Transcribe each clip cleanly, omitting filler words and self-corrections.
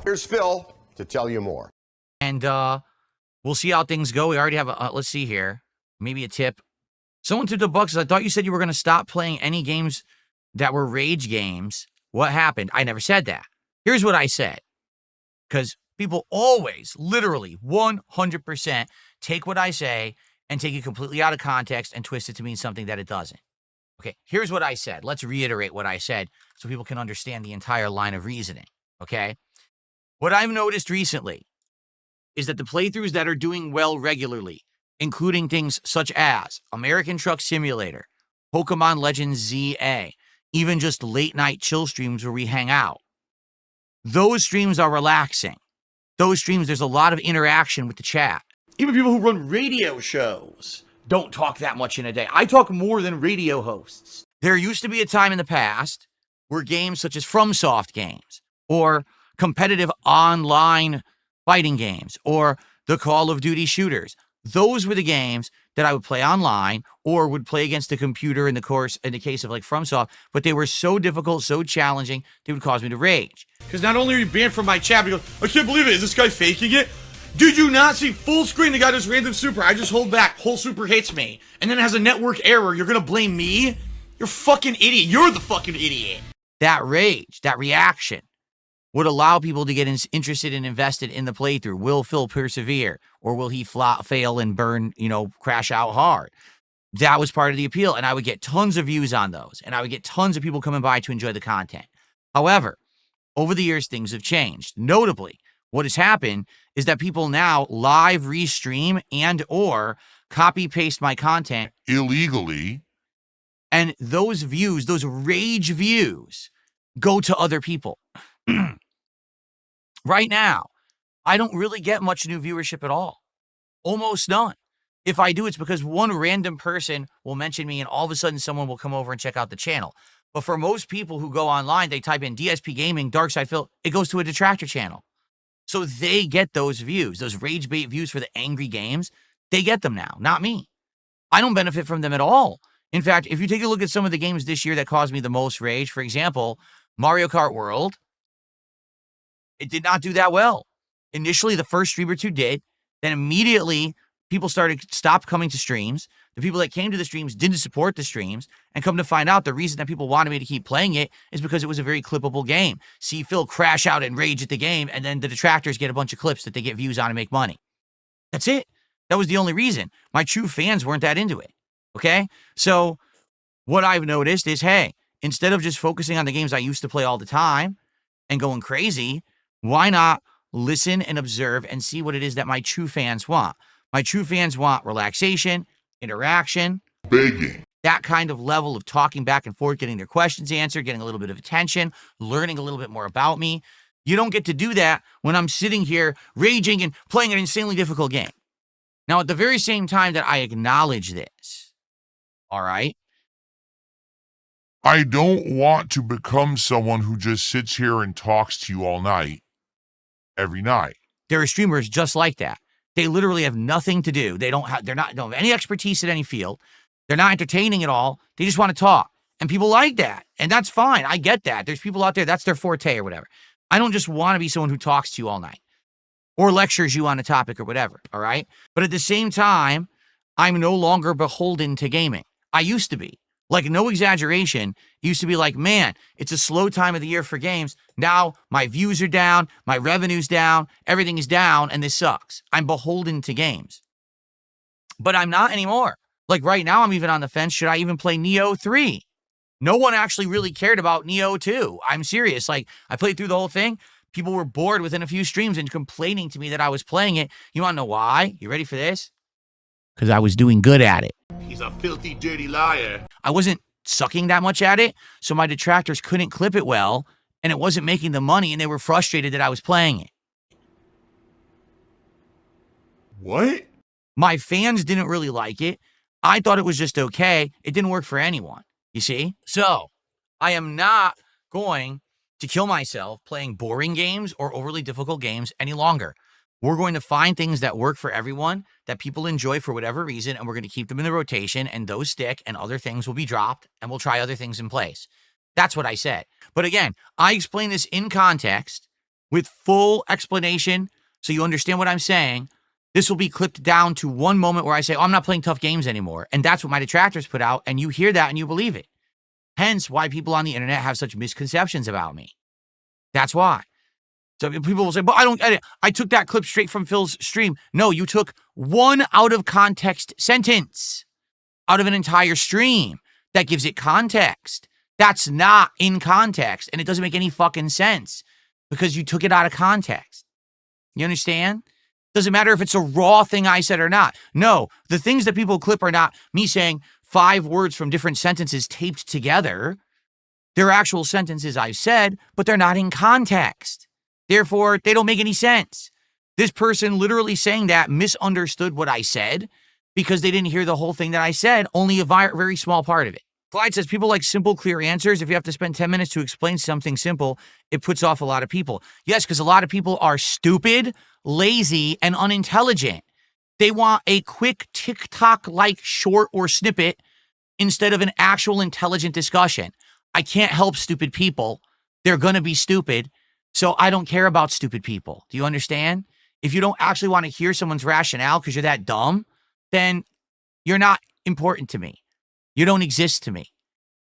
Here's Phil to tell you more. And we'll see how things go. We already have a, let's see here, maybe a tip. Someone tipped $1. I thought you said you were going to stop playing any games that were rage games. What happened? I never said that. Here's what I said. Because people always, literally, 100% take what I say and take it completely out of context and twist it to mean something that it doesn't. Okay, here's what I said. Let's reiterate what I said so people can understand the entire line of reasoning, okay? What I've noticed recently is that the playthroughs that are doing well regularly, including things such as American Truck Simulator, Pokemon Legends ZA, even just late night chill streams where we hang out, those streams are relaxing. Those streams, there's a lot of interaction with the chat. Even people who run radio shows don't talk that much in a day. I talk more than radio hosts. There used to be a time in the past where games such as FromSoft games or competitive online fighting games or the Call of Duty shooters, those were the games that I would play online or would play against the computer in the case of like FromSoft, but they were so difficult, so challenging, they would cause me to rage. Because not only are you banned from my chat, but you go, I can't believe it, is this guy faking it? Did you not see full screen? The guy does random super. I just hold back. Whole super hits me. And then it has a network error. You're going to blame me? You're fucking idiot. You're the fucking idiot. That rage, that reaction would allow people to get interested and invested in the playthrough. Will Phil persevere? Or will he fail and burn, crash out hard? That was part of the appeal. And I would get tons of views on those. And I would get tons of people coming by to enjoy the content. However, over the years, things have changed. Notably, what has happened is that people now live restream and or copy paste my content illegally. And those views, those rage views, go to other people. Right now, I don't really get much new viewership at all. Almost none. If I do, it's because one random person will mention me and all of a sudden someone will come over and check out the channel. But for most people who go online, they type in DSP Gaming, darksydephil, it goes to a detractor channel. So they get those views, those rage bait views for the angry games. They get them now, not me. I don't benefit from them at all. In fact, if you take a look at some of the games this year that caused me the most rage, for example, Mario Kart World, it did not do that well. Initially, the first stream or two did. Then immediately, people stopped coming to streams. The people that came to the streams didn't support the streams. And come to find out, the reason that people wanted me to keep playing it is because it was a very clippable game. See Phil crash out and rage at the game, and then the detractors get a bunch of clips that they get views on and make money. That's it. That was the only reason. My true fans weren't that into it. Okay? So what I've noticed is, hey, instead of just focusing on the games I used to play all the time and going crazy, why not listen and observe and see what it is that my true fans want? My true fans want relaxation, interaction, Begging. that kind of level of talking back and forth, getting their questions answered, getting a little bit of attention, learning a little bit more about me. You don't get to do that when I'm sitting here raging and playing an insanely difficult game. Now, at the very same time that I acknowledge this, all right? I don't want to become someone who just sits here and talks to you all night, every night. There are streamers just like that. They literally have nothing to do. They don't have any expertise in any field. They're not entertaining at all. They just want to talk. And people like that. And that's fine. I get that. There's people out there, that's their forte or whatever. I don't just want to be someone who talks to you all night or lectures you on a topic or whatever, all right? But at the same time, I'm no longer beholden to gaming. I used to be. Like, no exaggeration, it used to be like, man, it's a slow time of the year for games. Now my views are down, my revenue's down, everything is down, and this sucks. I'm beholden to games. But I'm not anymore. Like right now, I'm even on the fence. Should I even play Neo 3? No one actually really cared about Neo 2. I'm serious. Like, I played through the whole thing. People were bored within a few streams and complaining to me that I was playing it. You want to know why? You ready for this? Because I was doing good at it. He's a filthy, dirty liar. I wasn't sucking that much at it, so my detractors couldn't clip it well, and it wasn't making the money, and they were frustrated that I was playing it. What? My fans didn't really like it. I thought it was just okay. It didn't work for anyone, you see? So, I am not going to kill myself playing boring games or overly difficult games any longer. We're going to find things that work for everyone, that people enjoy for whatever reason, and we're going to keep them in the rotation, and those stick, and other things will be dropped, and we'll try other things in place. That's what I said. But again, I explain this in context with full explanation so you understand what I'm saying. This will be clipped down to one moment where I say, oh, I'm not playing tough games anymore. And that's what my detractors put out, and you hear that and you believe it. Hence why people on the internet have such misconceptions about me. That's why. So people will say, but I don't edit. I took that clip straight from Phil's stream. No, you took one out of context sentence out of an entire stream that gives it context. That's not in context, and it doesn't make any fucking sense because you took it out of context. You understand? Doesn't matter if it's a raw thing I said or not. No, the things that people clip are not me saying 5 words from different sentences taped together. They're actual sentences I've said, but they're not in context. Therefore, they don't make any sense. This person literally saying that misunderstood what I said because they didn't hear the whole thing that I said, only a very small part of it. Clyde says, people like simple, clear answers. If you have to spend 10 minutes to explain something simple, it puts off a lot of people. Yes, because a lot of people are stupid, lazy, and unintelligent. They want a quick TikTok-like short or snippet instead of an actual intelligent discussion. I can't help stupid people. They're going to be stupid. So I don't care about stupid people. Do you understand? If you don't actually want to hear someone's rationale because you're that dumb, then you're not important to me. You don't exist to me.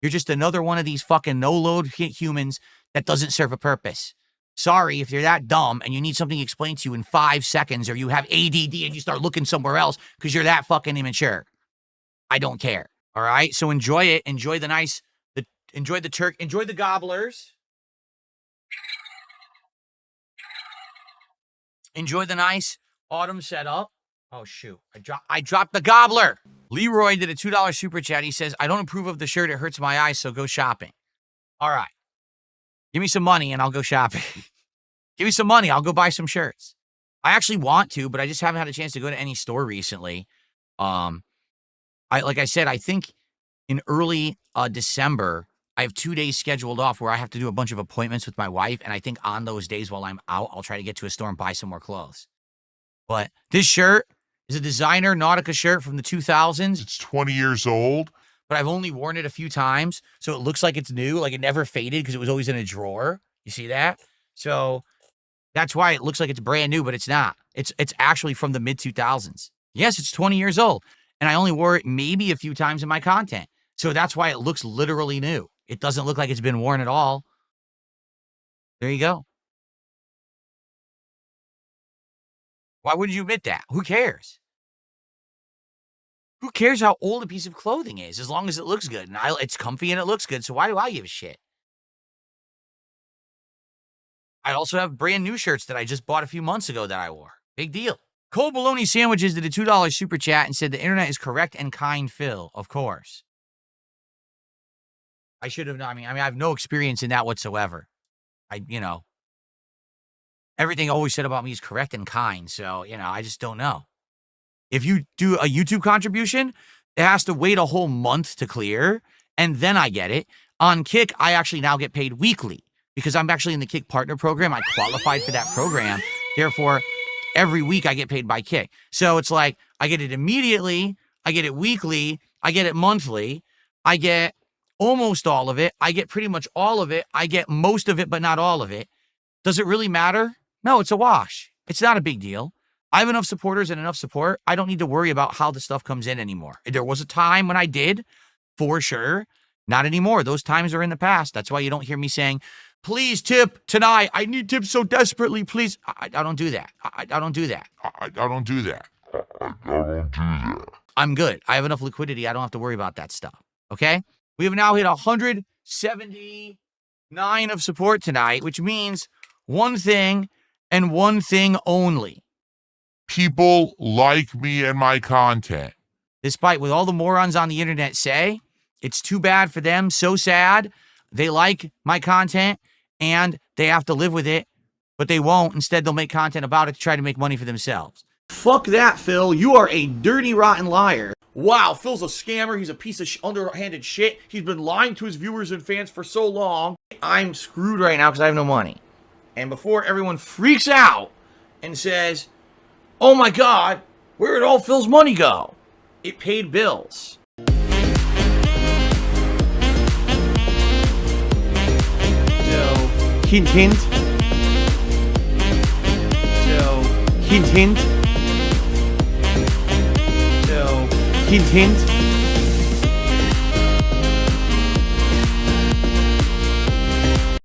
You're just another one of these fucking no-load humans that doesn't serve a purpose. Sorry if you're that dumb and you need something explained to you in 5 seconds, or you have ADD and you start looking somewhere else because you're that fucking immature. I don't care. All right? So enjoy it. Enjoy the nice, enjoy the turkey, enjoy the gobblers. Enjoy the nice autumn setup. Oh, shoot. I dropped the gobbler. Leroy did a $2 super chat. He says, I don't approve of the shirt. It hurts my eyes, so go shopping. All right. Give me some money and I'll go shopping. Give me some money. I'll go buy some shirts. I actually want to, but I just haven't had a chance to go to any store recently. Like I said, I think in early December, I have 2 days scheduled off where I have to do a bunch of appointments with my wife. And I think on those days while I'm out, I'll try to get to a store and buy some more clothes. But this shirt is a designer Nautica shirt from the 2000s. It's 20 years old. But I've only worn it a few times. So it looks like it's new. Like it never faded because it was always in a drawer. You see that? So that's why it looks like it's brand new, but it's not. It's actually from the mid-2000s. Yes, it's 20 years old. And I only wore it maybe a few times in my content. So that's why it looks literally new. It doesn't look like it's been worn at all. There you go. Why wouldn't you admit that? Who cares? Who cares how old a piece of clothing is as long as it looks good? And it's comfy and it looks good, so why do I give a shit? I also have brand new shirts that I just bought a few months ago that I wore. Big deal. Cold Bologna Sandwiches did a $2 super chat and said the internet is correct and kind, Phil. Of course. I should have known. I mean, I have no experience in that whatsoever. Everything always said about me is correct and kind. So, I just don't know. If you do a YouTube contribution, it has to wait a whole month to clear, and then I get it. On Kick, I actually now get paid weekly because I'm actually in the Kick Partner Program. I qualified for that program. Therefore, every week I get paid by Kick. So it's like I get it immediately, I get it weekly, I get it monthly, I get almost all of it, I get pretty much all of it, I get most of it, but not all of it. Does it really matter? No, it's a wash. It's not a big deal. I have enough supporters and enough support. I don't need to worry about how the stuff comes in anymore. There was a time when I did, for sure. Not anymore. Those times are in the past. That's why you don't hear me saying, please tip tonight. I need tips so desperately, please. I don't do that. I don't do that. I don't do that. I'm good. I have enough liquidity. I don't have to worry about that stuff. Okay? We have now hit 179 of support tonight, which means one thing and one thing only. People like me and my content. Despite what all the morons on the internet say, it's too bad for them. So sad. They like my content and they have to live with it, but they won't. Instead, they'll make content about it to try to make money for themselves. Fuck that, Phil. You are a dirty, rotten liar. Wow, Phil's a scammer. He's a piece of underhanded shit. He's been lying to his viewers and fans for so long. I'm screwed right now because I have no money. And before everyone freaks out and says, Oh my God, where did all Phil's money go? It paid bills. So, hint, hint. So, hint, hint. So, hint, hint.